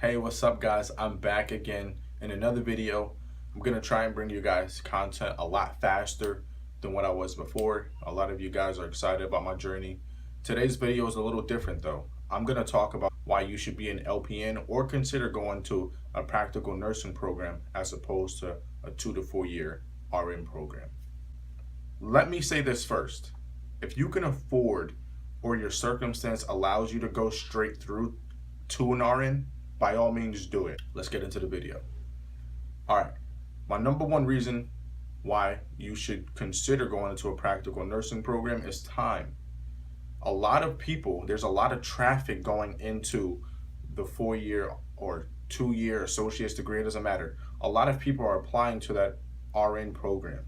Hey, what's up guys? I'm back again in another video. I'm gonna try and bring you guys content a lot faster than what I was before. A lot of you guys are excited about my journey. Today's video is a little different though. I'm gonna talk about why you should be an LPN or consider going to a practical nursing program as opposed to a 2 to 4 year RN program. Let me say this first. If you can afford or your circumstance allows you to go straight through to an RN, by all means do it. Let's get into the video. All right, my number one reason why you should consider going into a practical nursing program is time. A lot of people, there's a lot of traffic going into the 4-year or 2-year associate's degree, it doesn't matter. A lot of people are applying to that RN program.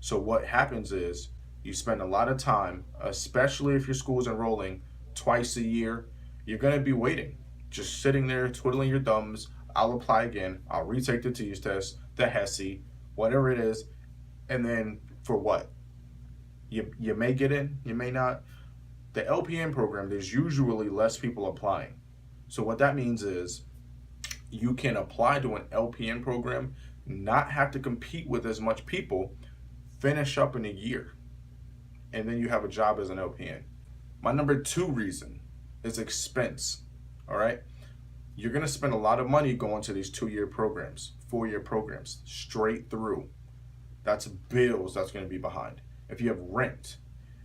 So what happens is you spend a lot of time, especially if your school is enrolling twice a year, you're gonna be waiting. Just sitting there twiddling your thumbs. I'll apply again. I'll retake the TEAS test, the HESI, whatever it is, and then for what? You may get in, you may not. The LPN program, there's usually less people applying. So what that means is you can apply to an LPN program, not have to compete with as much people, finish up in a year, and then you have a job as an LPN. My number two reason is expense. All right, you're gonna spend a lot of money going to these 2-year programs, 4-year programs, straight through. That's bills that's gonna be behind. If you have rent,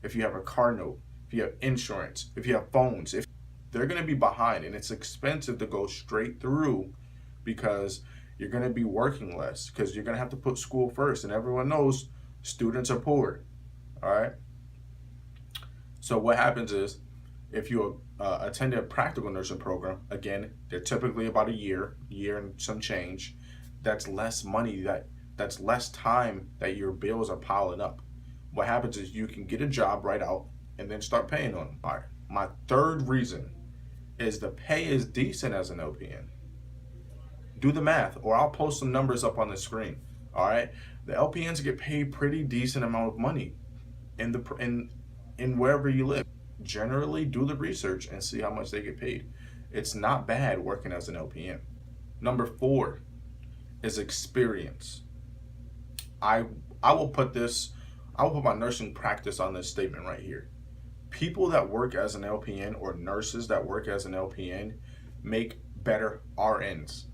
if you have a car note, if you have insurance, if you have phones, if they're gonna be behind, and it's expensive to go straight through because you're gonna be working less because you're gonna have to put school first, and everyone knows students are poor. All right. So what happens is, if you attend a practical nursing program, again, they're typically about a year and some change. That's less money, that's less time that your bills are piling up. What happens is you can get a job right out and then start paying on them. All right. My third reason is the pay is decent as an LPN. Do the math, or I'll post some numbers up on the screen. All right. The LPNs get paid pretty decent amount of money in wherever you live. Generally, do the research and see how much they get paid. It's not bad working as an LPN. Number 4 is experience. I will put my nursing practice on this statement right here. People that work as an LPN or nurses that work as an LPN make better RNs.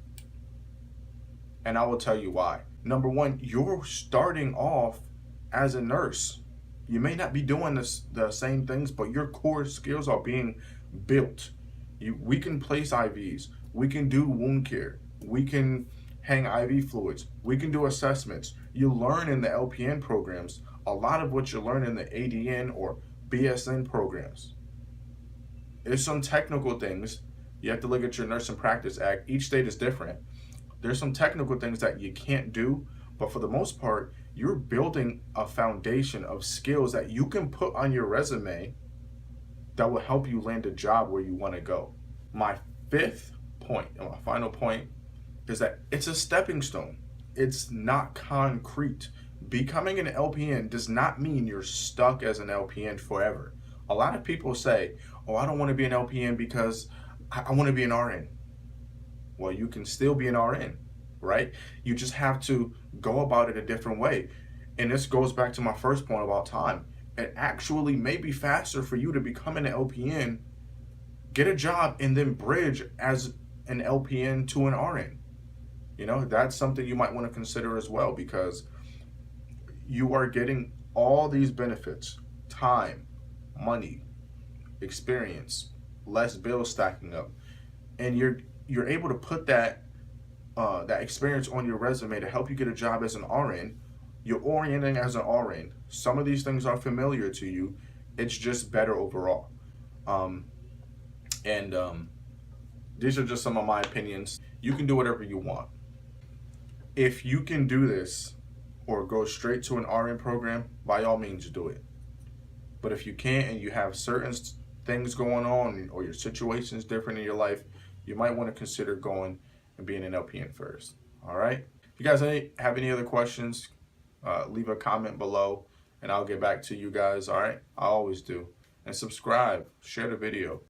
And I will tell you why. Number 1, you're starting off as a nurse. You may not be doing the same things, but your core skills are being built. We can place IVs. We can do wound care. We can hang IV fluids. We can do assessments. You learn in the LPN programs a lot of what you learn in the ADN or BSN programs. There's some technical things. You have to look at your Nursing Practice Act. Each state is different. There's some technical things that you can't do, but for the most part, you're building a foundation of skills that you can put on your resume that will help you land a job where you want to go. My 5th point, and my final point, is that it's a stepping stone. It's not concrete. Becoming an LPN does not mean you're stuck as an LPN forever. A lot of people say, oh, I don't want to be an LPN because I want to be an RN. Well, you can still be an RN, right? You just have to go about it a different way. And this goes back to my first point about time. It actually may be faster for you to become an LPN, get a job, and then bridge as an LPN to an RN. You know, that's something you might want to consider as well, because you are getting all these benefits: time, money, experience, less bills stacking up, and you're able to put that experience on your resume to help you get a job as an RN. You're orienting as an RN. Some of these things are familiar to you. It's just better overall. These are just some of my opinions. You can do whatever you want. If you can do this or go straight to an RN program, by all means do it. But if you can't and you have certain things going on, or your situation is different in your life, you might want to consider going and being an LPN first. All right. If you guys have any other questions, leave a comment below and I'll get back to you guys. All right. I always do. And subscribe, share the video.